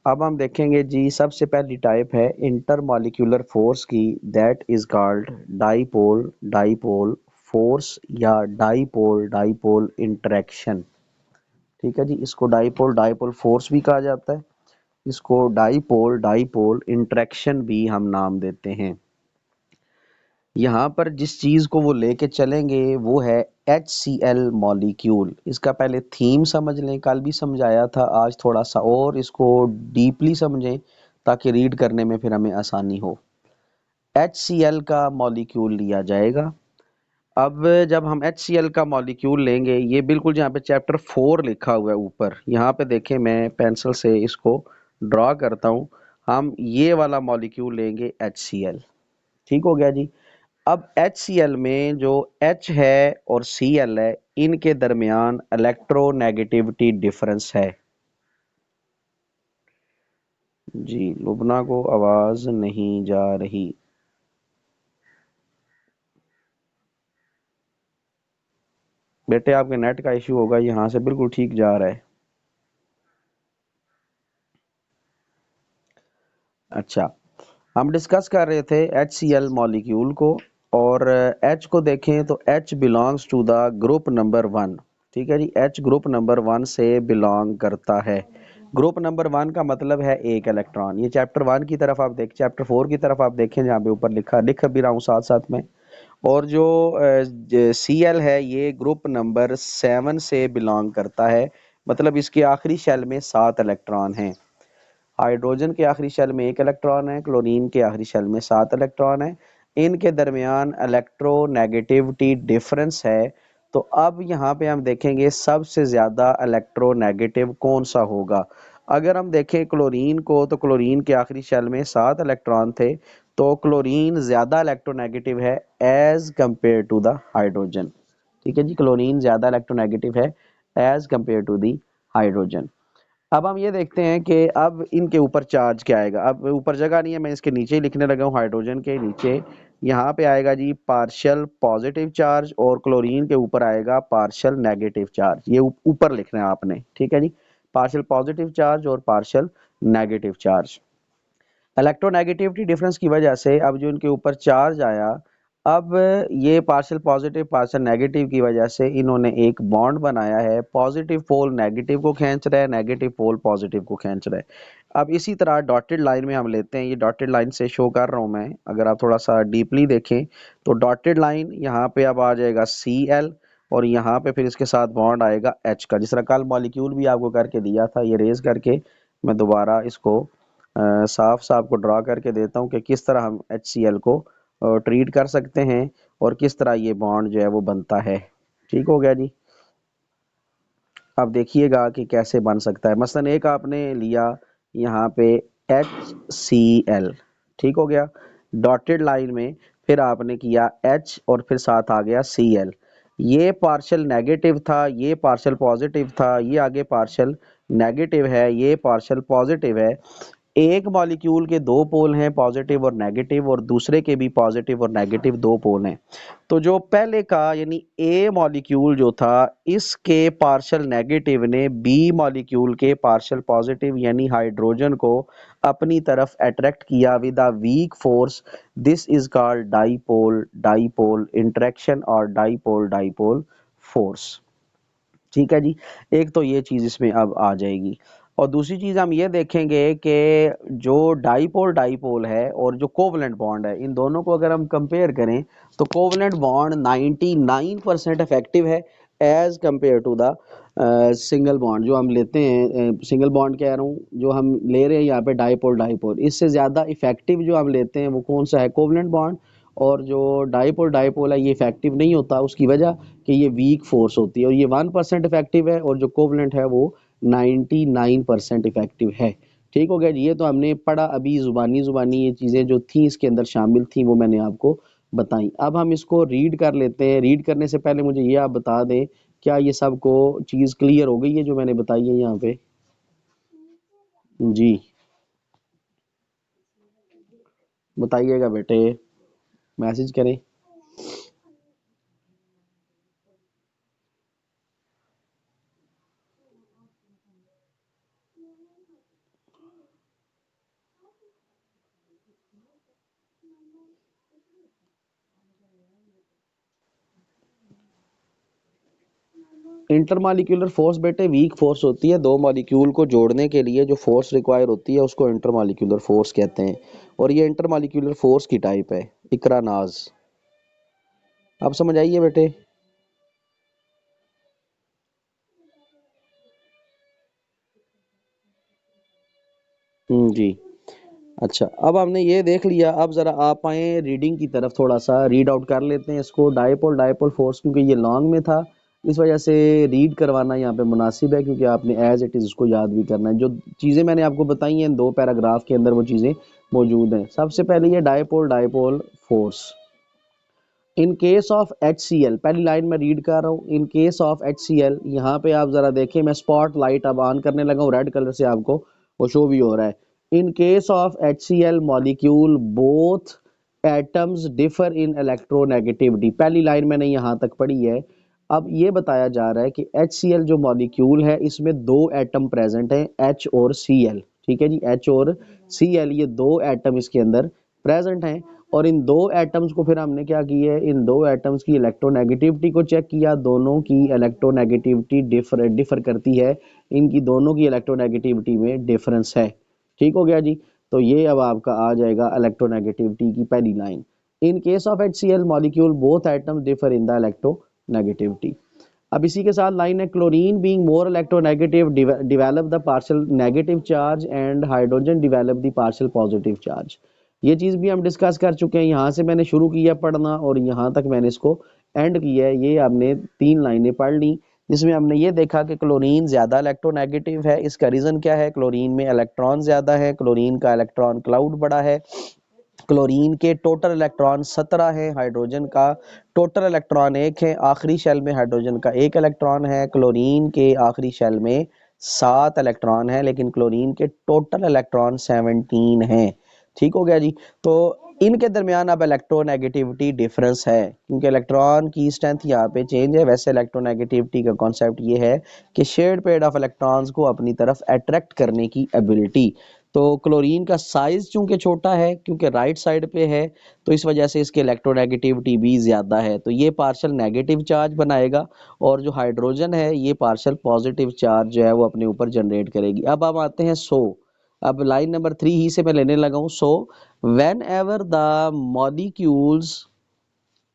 अब हम देखेंगे जी, सबसे पहली टाइप है इंटरमॉलिक्यूलर फोर्स की, that is called dipole dipole force या डाइपोल डाइपोल इंटरेक्शन। ठीक है जी, इसको डाइपोल डाइपोल फोर्स भी कहा जाता है, इसको डाइपोल डाइपोल इंटरेक्शन भी हम नाम देते हैं। यहाँ पर जिस चीज़ को वो लेके चलेंगे वो है HCl मॉलिक्यूल। इसका पहले थीम समझ लें, कल भी समझाया था, आज थोड़ा सा और इसको डीपली समझें ताकि रीड करने में फिर हमें आसानी हो। HCl का मॉलिक्यूल लिया जाएगा। अब जब हम HCl का मॉलिक्यूल लेंगे, ये बिल्कुल यहाँ पे चैप्टर 4 लिखा हुआ है ऊपर, यहाँ पे देखें, मैं पेंसिल से इसको ड्रॉ करता हूँ। हम ये वाला मॉलिक्यूल लेंगे HCl। ठीक हो गया जी। अब HCl में जो H है और Cl है, इनके दरमियान इलेक्ट्रोनेगेटिविटी डिफरेंस है। जी, लुबना को आवाज नहीं जा रही। बेटे आपके नेट का इश्यू होगा, यहाँ से बिल्कुल ठीक जा रहा है। अच्छा, हम डिस्कस कर रहे थे HCl मॉलिक्यूल को, और H को देखें तो H belongs to the group number 1। ठीक है जी, H ग्रुप नंबर 1 से बिलोंग करता है। ग्रुप नंबर 1 का मतलब है एक इलेक्ट्रॉन। ये चैप्टर 1 की तरफ आप देख, चैप्टर 4 की तरफ आप देखें, जहाँ पे ऊपर लिख भी रहा हूँ साथ साथ में। और जो Cl है, ये ग्रुप नंबर 7 से बिलोंग करता है, मतलब इसके आखिरी शेल में 7 इलेक्ट्रॉन हैं। हाइड्रोजन के आखिरी शेल में 1 इलेक्ट्रॉन है, क्लोरीन के आखिरी शेल में 7 इलेक्ट्रॉन है। इनके दरमियान इलेक्ट्रोनेगेटिविटी डिफरेंस है। तो अब यहाँ पे हम देखेंगे सबसे ज़्यादा इलेक्ट्रोनेगेटिव कौन सा होगा। अगर हम देखें क्लोरीन को, तो क्लोरीन के आखिरी शेल में 7 इलेक्ट्रॉन थे, तो क्लोरीन ज़्यादा इलेक्ट्रोनेगेटिव है as compare to the hydrogen. ठीक है जी, क्लोरीन ज़्यादा इलेक्ट्रोनेगेटिव है as compare to the hydrogen. अब हम ये देखते हैं कि अब इनके ऊपर चार्ज क्या आएगा। अब ऊपर जगह नहीं है, मैं इसके नीचे ही लिखने लगा हूँ, हाइड्रोजन के नीचे यहाँ पे आएगा जी पार्शियल पॉजिटिव चार्ज, और क्लोरीन के ऊपर आएगा पार्शियल नेगेटिव चार्ज। ये ऊपर लिखना है आपने। ठीक है जी, पार्शियल पॉजिटिव चार्ज और partial negative charge. Electronegativity difference की वजह से अब जो इनके ऊपर चार्ज आया, अब ये पार्शियल पॉजिटिव पार्शियल नेगेटिव की वजह से इन्होंने एक बॉन्ड बनाया है। पॉजिटिव पोल नेगेटिव को खींच रहा है, नेगेटिव पोल पॉजिटिव को खींच रहा है। अब इसी तरह डॉटेड लाइन में हम लेते हैं, ये डॉटेड लाइन से शो कर रहा हूँ मैं, अगर आप थोड़ा सा डीपली देखें तो डॉटेड लाइन यहाँ पे अब आ जाएगा Cl, और यहाँ पे फिर इसके साथ बॉन्ड आएगा H का। जिस तरह कल मॉलिक्यूल भी आपको करके दिया था, ये रेज करके मैं दोबारा इसको साफ साफ को ड्रा करके देता हूँ कि किस तरह हम HCl को ट्रीट कर सकते हैं और किस तरह ये बॉन्ड जो है वो बनता है। ठीक हो गया जी। अब देखिएगा कि कैसे बन सकता है। मसलन एक आपने लिया यहाँ पे HCl, ठीक हो गया, डॉटेड लाइन में फिर आपने किया H और फिर साथ आ गया Cl। ये पार्शियल नेगेटिव था, ये पार्शियल पॉजिटिव था, ये आगे पार्शियल नेगेटिव है, ये पार्शियल पॉजिटिव है। एक मॉलिक्यूल के दो पोल हैं, पॉजिटिव और नेगेटिव, और दूसरे के भी पॉजिटिव और नेगेटिव दो पोल हैं। तो जो पहले का यानी ए मॉलिक्यूल जो था, इसके पार्शियल नेगेटिव ने बी मॉलिक्यूल के पार्शियल पॉजिटिव यानी हाइड्रोजन को अपनी तरफ अट्रैक्ट किया with a weak force. This is called dipole dipole interaction और डाइपोल डाइपोल फोर्स। ठीक है जी, एक तो ये चीज़ इसमें अब आ जाएगी। और दूसरी चीज़ हम ये देखेंगे कि जो डाइपोल डाइपोल है और जो कोवलेंट बॉन्ड है, इन दोनों को अगर हम कंपेयर करें तो कोवलेंट बॉन्ड 99% इफेक्टिव है as compare to the single bond जो हम लेते हैं। सिंगल बॉन्ड कह रहा हूँ, जो हम ले रहे हैं यहाँ पे डाइपोल डाइपोल, इससे ज़्यादा इफेक्टिव जो हम लेते हैं वो कौन सा है, कोवलेंट बॉन्ड। और जो डाइपोल डाइपोल है ये इफेक्टिव नहीं होता, उसकी वजह कि ये वीक फोर्स होती है, और ये 1% इफेक्टिव है, और जो कोवलेंट है वो 99% इफेक्टिव है। ठीक हो गया जी, ये तो हमने पढ़ा अभी जुबानी जुबानी, ये चीज़ें जो थी इसके अंदर शामिल थी वो मैंने आपको बताई। अब हम इसको रीड कर लेते हैं। रीड करने से पहले मुझे ये आप बता दें, क्या ये सबको चीज़ क्लियर हो गई है जो मैंने बताई है यहाँ पे? जी बताइएगा बेटे, मैसेज करें। इंटरमॉलिक्यूलर फोर्स बेटे वीक फोर्स होती है, दो मॉलिक्यूल को जोड़ने के लिए जो फोर्स रिक्वायर होती है उसको इंटरमॉलिक्यूलर फोर्स कहते हैं। और ये इंटरमॉलिक्यूलर फोर्स की टाइप है, इकरा नाज। अब समझ आइए बेटे। जी। अच्छा, अब हमने ये देख लिया, अब ज़रा आप आए रीडिंग की तरफ, थोड़ा सा रीड आउट कर लेते हैं इसको। डायपोल डायपोल फोर्स, क्योंकि ये लॉन्ग में था इस वजह से रीड करवाना यहाँ पे मुनासिब है, क्योंकि आपने एज इट इज़ उसको याद भी करना है। जो चीज़ें मैंने आपको बताई हैं दो पैराग्राफ के अंदर वो चीज़ें मौजूद हैं। सबसे पहले ये dipole dipole force in case of H C L, पहली लाइन में रीड कर रहा हूँ। In case of H C L, यहाँ पे आप जरा देखें, मैं स्पॉट लाइट अब ऑन करने लगा हूँ, रेड कलर से आपको वो शो भी हो रहा है। In case of H C L molecule both atoms differ in electronegativity, पहली लाइन मैंने यहाँ तक पढ़ी है। अब ये बताया जा रहा है कि एच सी एल जो मॉलिक्यूल है इसमें दो एटम प्रेजेंट हैं, एच और सी एल। ठीक है जी, एच और सी एल, ये दो एटम इसके अंदर प्रेजेंट हैं। और इन दो एटम्स को फिर हमने क्या किया है, इन दो एटम्स की इलेक्ट्रोनेगेटिविटी को चेक किया, दोनों की इलेक्ट्रोनेगेटिविटी डिफर डिफर करती है, इनकी दोनों की इलेक्ट्रोनेगेटिविटी में डिफरेंस है। ठीक हो गया जी। तो ये अब आपका आ जाएगा इलेक्ट्रोनेगेटिविटी की पहली line. In case of HCl molecule both atoms differ in the electronegativity. अब इसी के साथ लाइन है, chlorine being more electronegative develop the partial negative charge and hydrogen develop the partial positive charge. ये चीज़ भी हम डिस्कस कर चुके हैं, यहाँ से मैंने शुरू किया पढ़ना और यहाँ तक मैंने इसको एंड किया है। ये हमने तीन लाइनें पढ़ ली जिसमें हमने ये देखा कि क्लोरीन ज़्यादा इलेक्ट्रोनेगेटिव है। इसका रीज़न क्या है, क्लोरीन में इलेक्ट्रॉन ज़्यादा है, क्लोरीन का इलेक्ट्रॉन क्लाउड बड़ा है। क्लोरीन के टोटल इलेक्ट्रॉन 17 है, हाइड्रोजन का टोटल इलेक्ट्रॉन एक है, आखिरी शेल में हाइड्रोजन का एक इलेक्ट्रॉन है। क्लोरीन के आखिरी शेल में 7 इलेक्ट्रॉन है, लेकिन क्लोरीन के टोटल इलेक्ट्रॉन 17 हैं। ठीक हो गया जी। तो इनके दरमियान अब इलेक्ट्रोनेगेटिविटी डिफरेंस है, क्योंकि इलेक्ट्रॉन की स्ट्रेंथ यहाँ पे चेंज है। वैसे इलेक्ट्रोनेगेटिविटी का कॉन्सेप्ट ये है कि शेयर्ड पेयर ऑफ इलेक्ट्रॉन्स को अपनी तरफ अट्रैक्ट करने की एबिलिटी। तो क्लोरीन का साइज चूंकि छोटा है, क्योंकि राइट साइड पे है, तो इस वजह से इसकी इलेक्ट्रोनेगेटिविटी भी ज़्यादा है, तो ये पार्शियल नेगेटिव चार्ज बनाएगा। और जो हाइड्रोजन है ये पार्शियल पॉजिटिव चार्ज जो है वो अपने ऊपर जनरेट करेगी। अब हम आते हैं सो, अब लाइन नंबर 3 ही से मैं लेने लगा हूँ। So whenever the molecules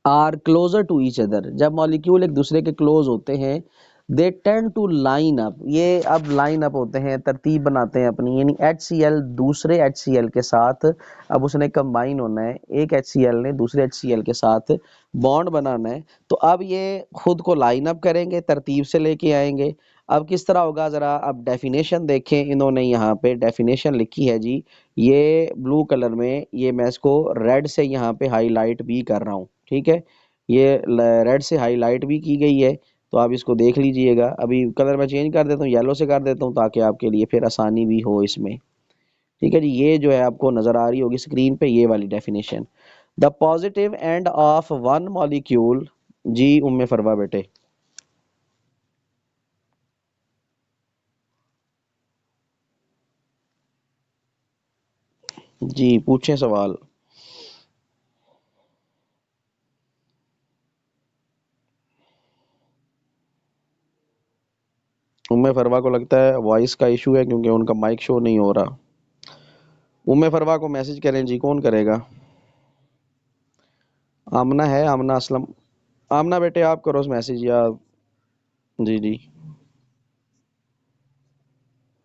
are closer to each other, जब मॉलिक्यूल एक दूसरे के क्लोज होते हैं, they tend to line up, ये अब लाइन अप होते हैं, तरतीब बनाते हैं अपनी, यानी HCl दूसरे HCl के साथ अब उसने कंबाइन होना है, एक HCl ने दूसरे HCl के साथ बॉन्ड बनाना है। तो अब ये खुद को लाइन अप करेंगे, तरतीब से लेके आएंगे। अब किस तरह होगा, ज़रा अब डेफिनेशन देखें, इन्होंने यहाँ पे डेफिनेशन लिखी है जी, ये ब्लू कलर में, ये मैं इसको रेड से यहाँ पे हाईलाइट भी कर रहा हूँ। ठीक है, ये रेड से हाईलाइट भी की गई है, तो आप इसको देख लीजिएगा। अभी कलर मैं चेंज कर देता हूँ, येलो से कर देता हूँ, ताकि आपके लिए फिर आसानी भी हो इसमें। ठीक है जी, ये जो है आपको नज़र आ रही होगी स्क्रीन पे, ये वाली definition. The positive end of one molecule, जी उम्मे फरवा बेटे। जी पूछें सवाल। उम्मे फरवा को लगता है वॉइस का इशू है, क्योंकि उनका माइक शो नहीं हो रहा। उम्मे फरवा को मैसेज करें जी, कौन करेगा। आमना है, आमना असलम। आमना बेटे आप करो मैसेज, या जी जी।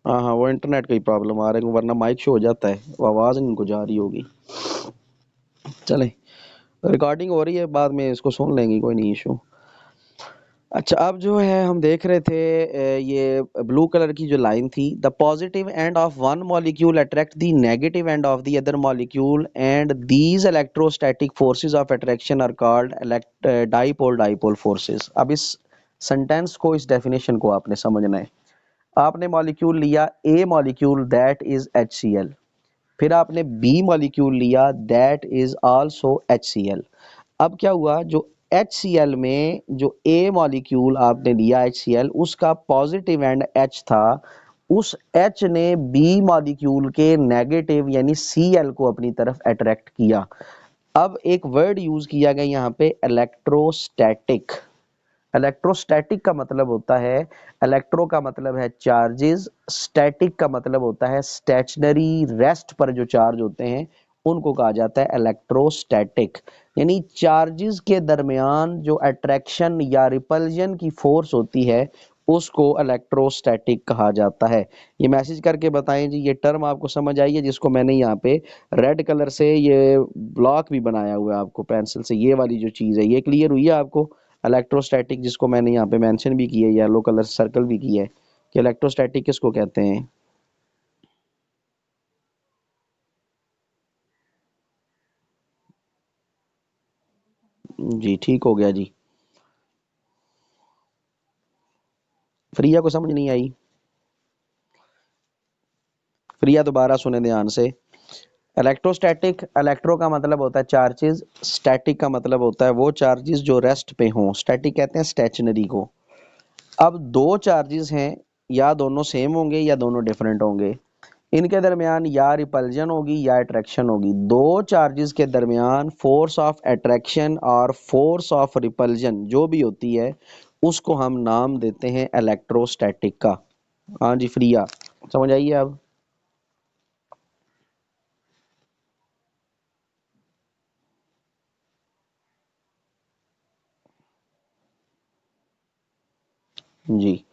हाँ हाँ, वो इंटरनेट का ही प्रॉब्लम आ रहा है, वरना माइक शो हो जाता है, वो आवाज़ इनको जा रही होगी। चले, रिकॉर्डिंग हो रही है, बाद में इसको सुन लेंगे, कोई नहीं इशू। अच्छा, अब जो है हम देख रहे थे ये ब्लू कलर की जो लाइन थी, the positive end of one molecule attract the negative end of the other molecule and these electrostatic forces of attraction are called dipole dipole forces. अब इस सेंटेंस को, इस डेफिनेशन को आपने समझना है। आपने मॉलिक्यूल लिया, ए मॉलिक्यूल दैट इज HCl, फिर आपने बी मॉलिक्यूल लिया दैट इज आल्सो HCl। अब क्या हुआ, जो HCl में जो ए मॉलिक्यूल आपने लिया HCl, उसका पॉजिटिव एंड H था, उस H ने B मॉलिक्यूल के नेगेटिव यानी Cl को अपनी तरफ अट्रैक्ट किया। अब एक वर्ड यूज किया गया यहाँ पे इलेक्ट्रोस्टैटिक। इलेक्ट्रोस्टैटिक का मतलब होता है, इलेक्ट्रो का मतलब है चार्जेस, स्टैटिक का मतलब होता है स्टेशनरी, रेस्ट पर जो चार्ज होते हैं उनको कहा जाता है इलेक्ट्रोस्टैटिक। यानी चार्जेस के दरमियान जो अट्रैक्शन या रिपल्जन की फोर्स होती है उसको इलेक्ट्रोस्टैटिक कहा जाता है। ये मैसेज करके बताएं जी, ये टर्म आपको समझ आई है, जिसको मैंने यहाँ पे रेड कलर से ये ब्लॉक भी बनाया हुआ है आपको पेंसिल से, ये वाली जो चीज़ है ये क्लियर हुई है आपको? इलेक्ट्रोस्टैटिक जिसको मैंने यहाँ पे मेंशन भी किया है, येलो कलर सर्कल भी किया है कि इलेक्ट्रोस्टैटिक किसको कहते हैं। जी ठीक हो गया जी। फ्रिया को समझ नहीं आई? फ्रिया दोबारा सुने ध्यान से। इलेक्ट्रोस्टैटिक, इलेक्ट्रो का मतलब होता है चार्जेस, स्टैटिक का मतलब होता है वो चार्जेस जो रेस्ट पे हों, स्टैटिक कहते हैं स्टेशनरी को। अब दो चार्जेस हैं, या दोनों सेम होंगे या दोनों डिफरेंट होंगे, इनके दरमियान या रिपल्जन होगी या अट्रैक्शन होगी। दो चार्जेस के दरमियान फोर्स ऑफ अट्रैक्शन और फोर्स ऑफ रिपल्जन जो भी होती है उसको हम नाम देते हैं इलेक्ट्रोस्टैटिक का। हाँ जी फ्रिया, समझ आइए अब? जी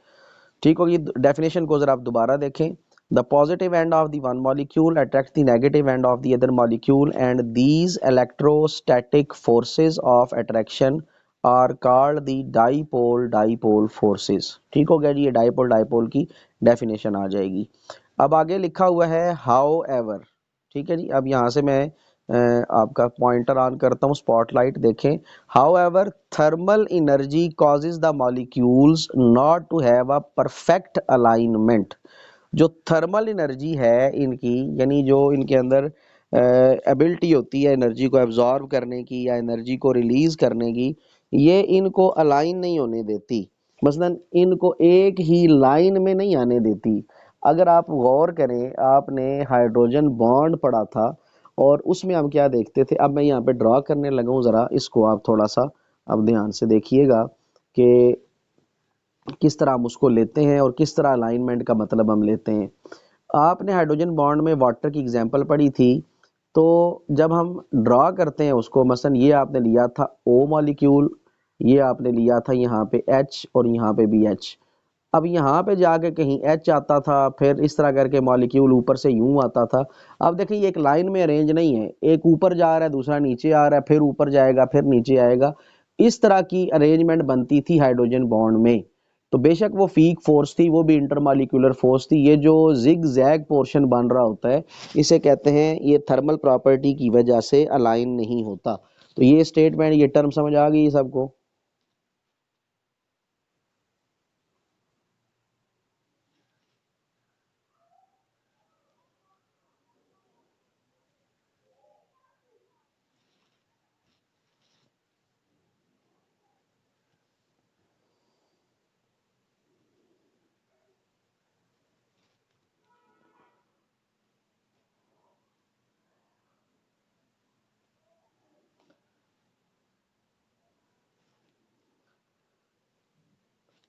ठीक होगी। डेफिनेशन को जरा आप दोबारा देखें। The positive end of the one molecule attract the negative end of the other molecule and these electrostatic forces of attraction are called the dipole dipole forces. ठीक हो गया जी, ये डाइपोल डाइपोल की डेफिनेशन आ जाएगी। अब आगे लिखा हुआ है हाउ एवर। ठीक है जी, अब यहाँ से मैं आपका पॉइंटर ऑन करता हूँ, स्पॉटलाइट देखें। However, thermal energy causes the molecules not to have a perfect alignment। जो थर्मल एनर्जी है इनकी, यानी जो इनके अंदर एबिलिटी होती है एनर्जी को एब्जॉर्ब करने की या एनर्जी को रिलीज करने की, ये इनको अलाइन नहीं होने देती। मसलन इनको एक ही लाइन में नहीं आने देती। अगर आप गौर करें, आपने हाइड्रोजन बॉन्ड पढ़ा था और उसमें हम क्या देखते थे, अब मैं यहाँ पे ड्रॉ करने लगा हूँ, ज़रा इसको आप थोड़ा सा अब ध्यान से देखिएगा कि किस तरह हम उसको लेते हैं और किस तरह अलाइनमेंट का मतलब हम लेते हैं। आपने हाइड्रोजन बॉन्ड में वाटर की एग्जांपल पढ़ी थी, तो जब हम ड्रॉ करते हैं उसको, मसलन ये आपने लिया था ओ मॉलिक्यूल, ये आपने लिया था यहाँ पे एच और यहाँ पे भी एच। अब यहाँ पे जाके कहीं एच आता था, फिर इस तरह करके मॉलिक्यूल ऊपर से यूं आता था। अब देखिए ये एक लाइन में अरेंज नहीं है, एक ऊपर जा रहा है दूसरा नीचे आ रहा है, फिर ऊपर जाएगा फिर नीचे आएगा। इस तरह की अरेंजमेंट बनती थी हाइड्रोजन बॉन्ड में। तो बेशक वो फीक फोर्स थी, वो भी इंटरमॉलिक्यूलर फोर्स थी। ये जो जिग जैग पोर्शन बन रहा होता है इसे कहते हैं, ये थर्मल प्रॉपर्टी की वजह से अलाइन नहीं होता। तो ये स्टेटमेंट, ये टर्म समझ आ गई सबको?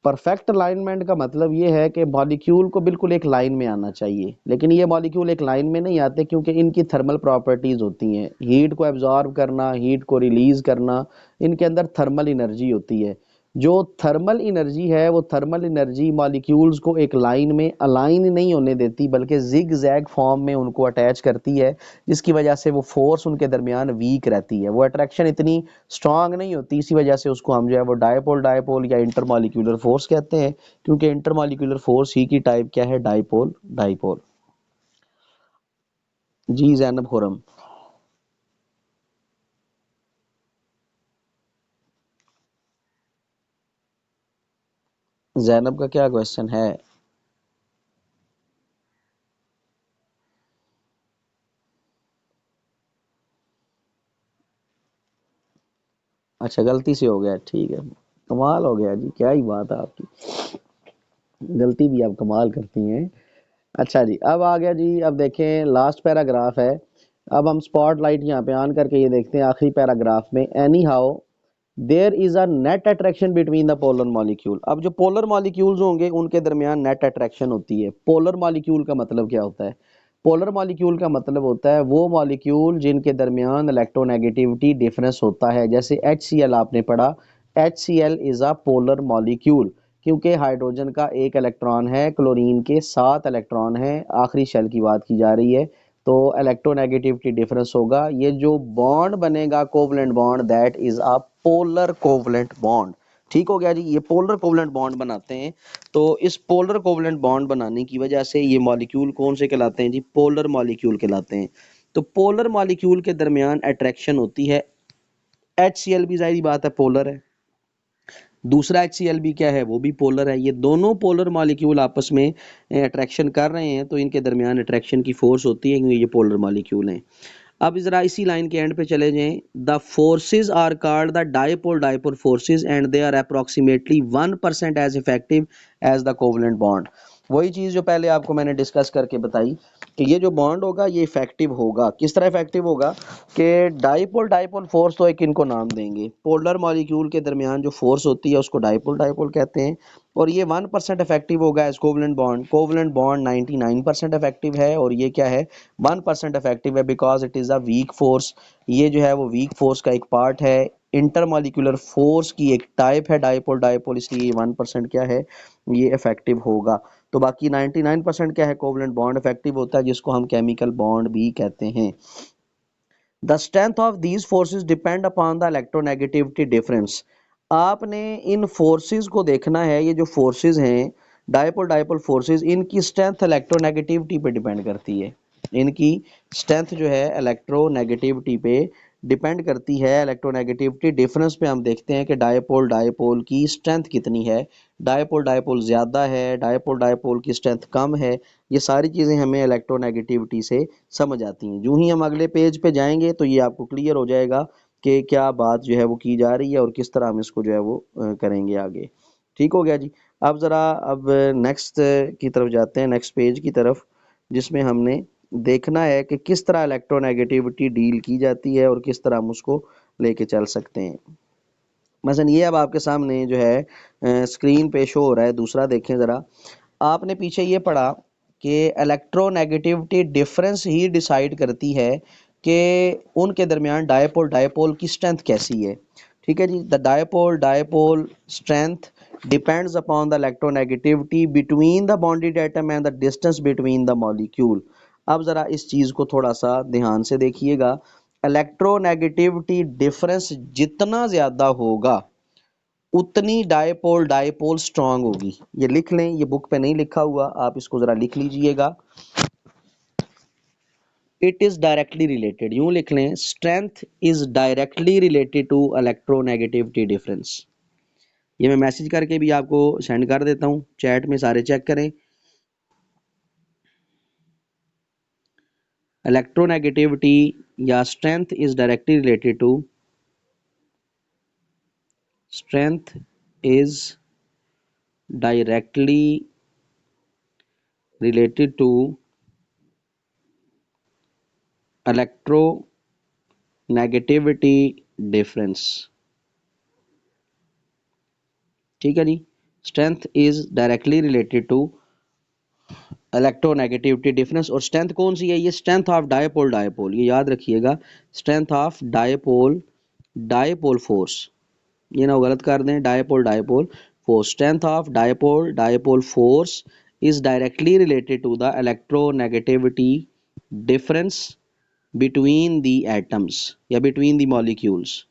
परफेक्ट अलाइनमेंट का मतलब ये है कि मॉलिक्यूल को बिल्कुल एक लाइन में आना चाहिए, लेकिन ये मॉलिक्यूल एक लाइन में नहीं आते क्योंकि इनकी थर्मल प्रॉपर्टीज होती हैं, हीट को एब्जॉर्ब करना, हीट को रिलीज करना, इनके अंदर थर्मल एनर्जी होती है। जो थर्मल एनर्जी है वो थर्मल एनर्जी मॉलिक्यूल्स को एक लाइन में अलाइन नहीं होने देती, बल्कि जिग जैग फॉर्म में उनको अटैच करती है, जिसकी वजह से वो फोर्स उनके दरमियान वीक रहती है, वो अट्रैक्शन इतनी स्ट्रांग नहीं होती। इसी वजह से उसको हम जो है वो डायपोल डायपोल या इंटरमॉलिक्यूलर फोर्स कहते हैं, क्योंकि इंटरमॉलिक्यूलर फोर्स ही की टाइप क्या है, डायपोल डायपोल। जी जैनब खुरम। जैनब का क्या क्वेश्चन है? अच्छा गलती से हो गया, ठीक है। कमाल हो गया जी, क्या ही बात है आपकी, गलती भी आप कमाल करती हैं। अच्छा जी, अब आ गया जी, अब देखें लास्ट पैराग्राफ है। अब हम स्पॉट लाइट यहाँ पे ऑन करके ये देखते हैं आखिरी पैराग्राफ में, anyhow there is a net attraction between the polar molecule. अब जो पोलर मॉलिक्यूल्स होंगे उनके दरमियान नेट अट्रैक्शन होती है। पोलर मॉलिक्यूल का मतलब क्या होता है? पोलर मॉलिक्यूल का मतलब होता है वो मॉलिक्यूल जिनके दरमियान इलेक्ट्रोनेगेटिविटी डिफरेंस होता है। जैसे HCl आपने पढ़ा, HCl is a polar molecule, क्योंकि हाइड्रोजन का एक इलेक्ट्रॉन है, क्लोरीन के 7 इलेक्ट्रॉन हैं, आखिरी शेल की बात की जा रही है, तो इलेक्ट्रोनेगेटिविटी डिफरेंस होगा। ये जो बॉन्ड बनेगा covalent bond, that is a polar covalent bond. ठीक हो गया जी, ये पोलर कोवलेंट बॉन्ड बनाते हैं। तो इस पोलर कोवलेंट बॉन्ड बनाने की वजह से ये मॉलिक्यूल कौन से कहलाते हैं जी? पोलर मॉलिक्यूल कहलाते हैं। तो पोलर मॉलिक्यूल के दरमियान अट्रैक्शन होती है। HCl भी जाहिर बात है पोलर है, दूसरा HCl भी क्या है? वो भी पोलर है। ये दोनों पोलर मॉलिक्यूल आपस में अट्रैक्शन कर रहे हैं, तो इनके दरमियान अट्रैक्शन की फोर्स होती है, क्योंकि ये पोलर मॉलिक्यूल हैं। अब जरा इसी लाइन के एंड पे चले जाएं। The forces are called the dipole dipole forces and they are approximately 1% as effective as the covalent bond. वही चीज जो पहले आपको मैंने डिस्कस करके बताई कि ये जो बॉन्ड होगा ये इफेक्टिव होगा। किस तरह इफेक्टिव होगा कि डायपोल डायपोल फोर्स, तो एक इनको नाम देंगे, पोलर मॉलिक्यूल के दरमियान जो फोर्स होती है उसको डायपोल डायपोल कहते हैं, और ये 1% इफेक्टिव होगा as covalent bond. Covalent bond 99% effective है, और ये क्या है? 1% इफेक्टिव है, because it is a weak force. ये जो है वो वीक फोर्स का एक पार्ट है, इंटरमॉलिक्यूलर फोर्स की एक टाइप है डायपोल डायपोल, इसलिए 1% क्या है? ये इफेक्टिव होगा। तो बाकी 99% क्या है? कोवलेंट बॉन्ड इफेक्टिव होता है, जिसको हम केमिकल बॉन्ड भी कहते हैं। The strength of these forces depend upon the electronegativity difference. आपने इन फोर्सेज को देखना है, ये जो फोर्सेज हैं डायपोल डायपोल फोर्सेज, इनकी स्ट्रेंथ इलेक्ट्रोनेगेटिविटी पे डिपेंड करती है। इनकी स्ट्रेंथ जो है इलेक्ट्रोनेगेटिविटी पे डिपेंड करती है। इलेक्ट्रोनेगेटिविटी डिफरेंस पे हम देखते हैं कि डायपोल डायपोल की स्ट्रेंथ कितनी है। डायपोल डायपोल ज़्यादा है, डायपोल डायपोल की स्ट्रेंथ कम है। ये सारी चीज़ें हमें इलेक्ट्रोनेगेटिविटी से समझ आती हैं। यूं ही हम अगले पेज पे जाएंगे तो ये आपको क्लियर हो जाएगा कि क्या बात जो है वो की जा रही है और किस तरह हम इसको जो है वो करेंगे आगे। ठीक हो गया जी। अब ज़रा अब नेक्स्ट की तरफ जाते हैं, नेक्स्ट पेज की तरफ, जिसमें हमने देखना है कि किस तरह इलेक्ट्रोनेगेटिविटी डील की जाती है और किस तरह हम उसको लेके चल सकते हैं। मसलन ये अब आपके सामने जो है स्क्रीन पे शो हो रहा है। दूसरा देखें ज़रा, आपने पीछे ये पढ़ा कि इलेक्ट्रोनेगेटिविटी डिफरेंस ही डिसाइड करती है कि उनके दरमियान डायपोल डायपोल की स्ट्रेंथ कैसी है। ठीक है जी, the dipole dipole strength depends upon the electronegativity between the bonded atom and the distance between the molecule. अब ज़रा इस चीज़ को थोड़ा सा ध्यान से देखिएगा। इलेक्ट्रोनेगेटिविटी डिफरेंस जितना ज़्यादा होगा उतनी डायपोल डायपोल स्ट्रांग होगी। ये लिख लें, ये बुक पे नहीं लिखा हुआ, आप इसको जरा लिख लीजिएगा। इट इज डायरेक्टली रिलेटेड, यूं लिख लें, strength is directly related to electronegativity difference. ये मैं मैसेज करके भी आपको सेंड कर देता हूं, चैट में सारे चेक करें। इलेक्ट्रोनेगेटिविटी या strength is directly related to, strength is directly related to electronegativity difference. ठीक है जी, strength is directly related to electronegativity difference. और स्ट्रेंथ कौन सी है? ये स्ट्रेंथ ऑफ डायपोल डायपोल, ये याद रखिएगा, strength of dipole dipole force, ये ना गलत कर दें, dipole dipole force. Strength of dipole dipole force is directly related to the electronegativity difference between the atoms या between the molecules.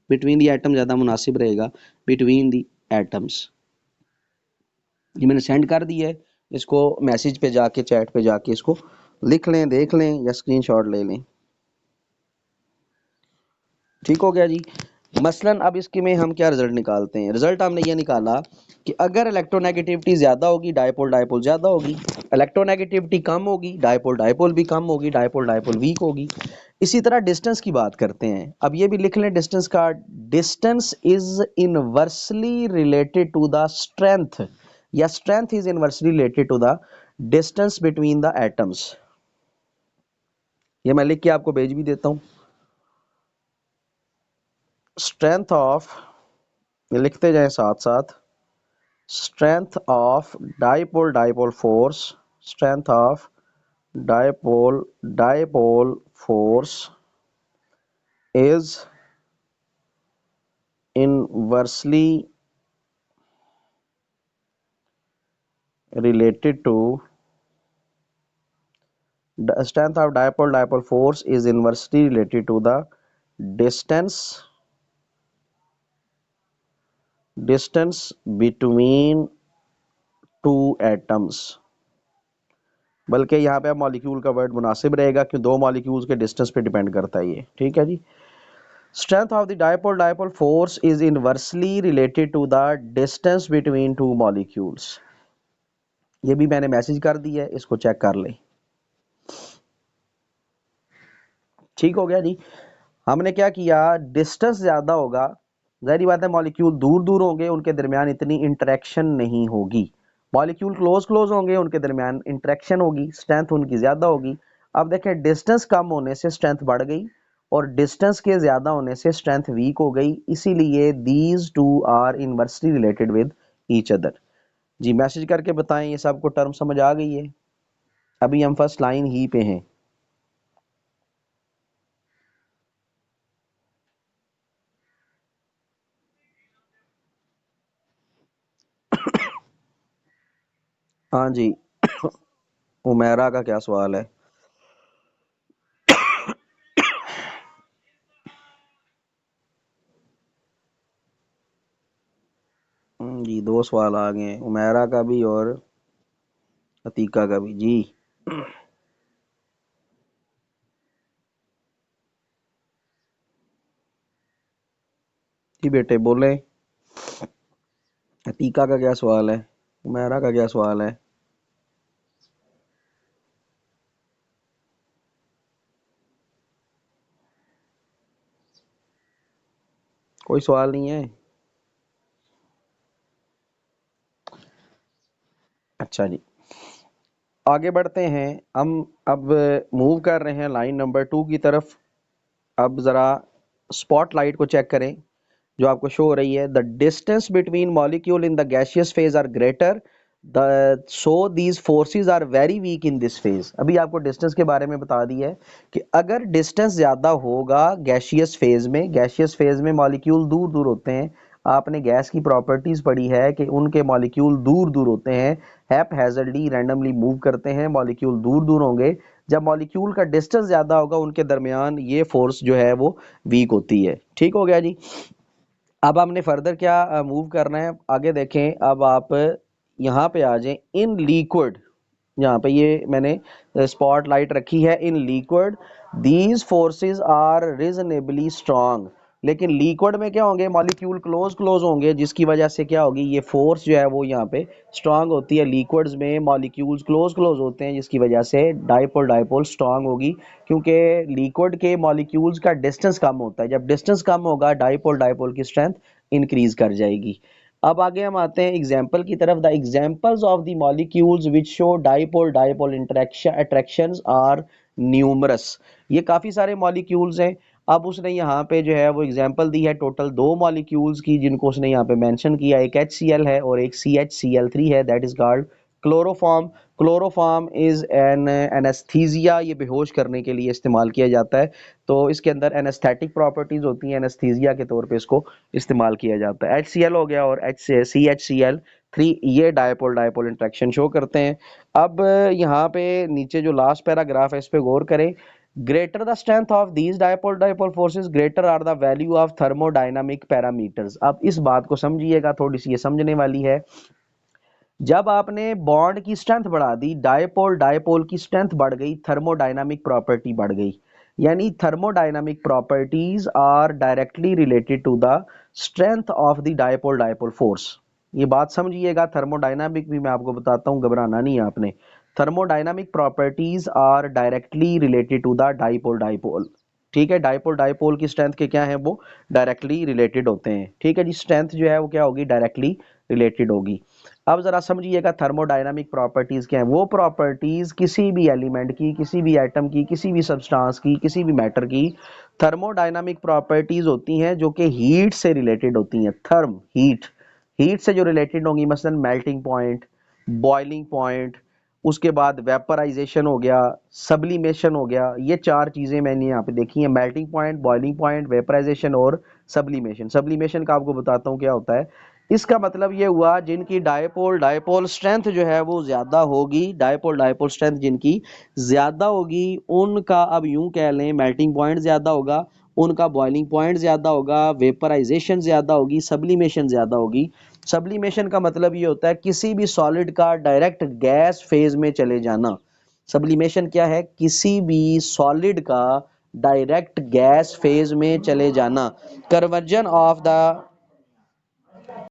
Between the atom ज़्यादा मुनासिब रहेगा, बिटवीन द एटम्स। ये मैंने सेंड कर दिया है, इसको मैसेज पे जाके चैट पे जाके इसको लिख लें, देख लें या स्क्रीनशॉट ले लें। ठीक हो गया जी। मसलन अब इसके में हम क्या रिजल्ट निकालते हैं? रिजल्ट हमने ये निकाला कि अगर इलेक्ट्रोनेगेटिविटी ज़्यादा होगी डायपोल डायपोल ज़्यादा होगी, इलेक्ट्रोनेगेटिविटी कम होगी डायपोल डायपोल भी कम होगी, डायपोल डायपोल वीक होगी। इसी तरह डिस्टेंस की बात करते हैं। अब ये भी लिख लें डिस्टेंस का, distance is inversely related to the strength, या strength is inversely related to the distance between the atoms, ये मैं लिख के आपको भेज भी देता हूं। स्ट्रेंथ ऑफ, ये लिखते जाएं साथ साथ, strength of dipole dipole force, strength of dipole dipole force is inversely related to the strength of dipole dipole force is inversely related to the distance between two atoms। बल्कि यहाँ पे molecule का word मुनासिब रहेगा क्यों, दो molecules के distance पे डिपेंड करता है ये, ठीक है जी। Strength of the dipole dipole force is inversely related to the distance between two molecules. ये भी मैंने मैसेज कर दिया है, इसको चेक कर लें। ठीक हो गया जी। हमने क्या किया, डिस्टेंस ज्यादा होगा, जाहिर बात है मॉलिक्यूल दूर दूर होंगे, उनके दरमियान इतनी इंटरेक्शन नहीं होगी। मॉलिक्यूल क्लोज क्लोज होंगे, उनके दरमियान इंटरेक्शन होगी, स्ट्रेंथ उनकी ज्यादा होगी। अब देखें डिस्टेंस कम होने से स्ट्रेंथ बढ़ गई और डिस्टेंस के ज्यादा होने से स्ट्रेंथ वीक हो गई, इसीलिए these two are inversely related with each other. जी मैसेज करके बताएं ये सबको टर्म समझ आ गई है। अभी हम फर्स्ट लाइन ही पे हैं। हाँ जी, उमेरा का क्या सवाल है? जी दो सवाल आ गए हैं, उमेरा का भी और अतीका का भी जी। जी बेटे बोले, अतीका का क्या सवाल है, उमेरा का क्या सवाल है? कोई सवाल नहीं है? अच्छा जी, आगे बढ़ते हैं हम। अब मूव कर रहे हैं लाइन नंबर 2 की तरफ। अब जरा स्पॉटलाइट को चेक करें जो आपको शो हो रही है। The distance between molecule in the gaseous phase are greater, so these forces are very weak in this phase. अभी आपको डिस्टेंस के बारे में बता दिया है कि अगर डिस्टेंस ज्यादा होगा गैसियस फेज में मॉलिक्यूल दूर दूर होते हैं। आपने गैस की प्रॉपर्टीज पढ़ी है कि उनके मॉलिक्यूल दूर दूर होते हैं, हैपहैज़र्डली रैंडमली मूव करते हैं, मॉलिक्यूल दूर दूर होंगे। जब मॉलिक्यूल का डिस्टेंस ज्यादा होगा उनके दरमियान ये फोर्स जो है वो वीक होती है। ठीक हो गया जी। अब हमने फर्दर क्या मूव करना है, आगे देखें। अब आप यहाँ पे आ जाएं, इन लिक्विड, यहाँ पे ये मैंने स्पॉट लाइट रखी है, in liquid these forces are reasonably strong. लेकिन लिक्विड में क्या होंगे, मॉलिक्यूल क्लोज क्लोज होंगे, जिसकी वजह से क्या होगी, ये फोर्स जो है वो यहाँ पे स्ट्रांग होती है। लिक्विड्स में मॉलिक्यूल्स क्लोज क्लोज होते हैं, जिसकी वजह से डाइपोल डाइपोल स्ट्रांग होगी, क्योंकि लिक्विड के मॉलिक्यूल्स का डिस्टेंस कम होता है। जब डिस्टेंस कम होगा डाइपोल डाइपोल की स्ट्रेंथ इंक्रीज कर जाएगी। अब आगे हम आते हैं एग्जाम्पल की तरफ। The examples of the molecules which show dipole dipole interaction attractions are numerous. ये काफी सारे मॉलिक्यूल्स हैं। अब उसने यहाँ पे जो है वो एग्जाम्पल दी है टोटल दो मॉलिक्यूल्स की, जिनको उसने यहाँ पे मेंशन किया। एक HCl है और एक CHCl3 है, that is called chloroform. Chloroform is an anaesthesia, ये बेहोश करने के लिए इस्तेमाल किया जाता है। तो इसके अंदर एनेस्थेटिक प्रॉपर्टीज होती हैं, एनेस्थीसिया के तौर पे इसको इस्तेमाल किया जाता है। HCl हो गया और CHCl3 ये डायपोल डायपोल इंटरेक्शन शो करते हैं। अब यहाँ पे नीचे जो लास्ट पैराग्राफ है इस पे गौर करें। Greater the strength of these dipole dipole forces greater or the value of thermodynamic parameters. अब इस बात को समझिएगा, थोड़ी सी ये समझने वाली है। जब आपने बॉन्ड की स्ट्रेंथ बढ़ा दी, डायपोल डायपोल की स्ट्रेंथ बढ़ गई, थर्मोडायनामिक प्रॉपर्टी बढ़ गई। यानी thermodynamic properties are directly related to the strength of the dipole dipole force. ये बात समझिएगा, थर्मोडायनामिक भी मैं आपको बताता हूं, घबराना नहीं है आपने। Thermodynamic properties are directly related to the dipole dipole. ठीक है, डायपोल डायपोल की स्ट्रेंथ के क्या है, वो डायरेक्टली रिलेटेड होते हैं। ठीक है जी, स्ट्रेंथ जो है वो क्या होगी, डायरेक्टली रिलेटेड होगी। अब जरा समझिएगा थर्मोडायनामिक प्रॉपर्टीज क्या है। वो प्रॉपर्टीज किसी भी एलिमेंट की, किसी भी एटम की, किसी भी सब्सटेंस की, किसी भी मैटर की थर्मोडायनामिक प्रॉपर्टीज होती हैं जो कि हीट से रिलेटेड होती हैं। थर्म हीट, हीट से जो रिलेटेड होंगी, मसलन मेल्टिंग पॉइंट, बॉइलिंग पॉइंट, उसके बाद वेपराइजेशन हो गया, सब्लिमेशन हो गया। ये चार चीजें मैंने यहाँ पे देखी हैं, melting point, boiling point, vaporization और सब्लिमेशन। सब्लिमेशन का आपको बताता हूँ क्या होता है। इसका मतलब ये हुआ जिनकी डायपोल डायपोल स्ट्रेंथ जो है वो ज्यादा होगी, डायपोल डायपोल स्ट्रेंथ जिनकी ज्यादा होगी, उनका अब यूं कह लें मेल्टिंग पॉइंट ज्यादा होगा, उनका बॉइलिंग पॉइंट ज्यादा होगा, वेपराइजेशन ज्यादा होगी, सब्लिमेशन ज्यादा होगी। सब्लिमेशन का मतलब ये होता है किसी भी सॉलिड का डायरेक्ट गैस फेज में चले जाना। सब्लिमेशन क्या है? किसी भी सॉलिड का डायरेक्ट गैस फेज में चले जाना। Conversion of the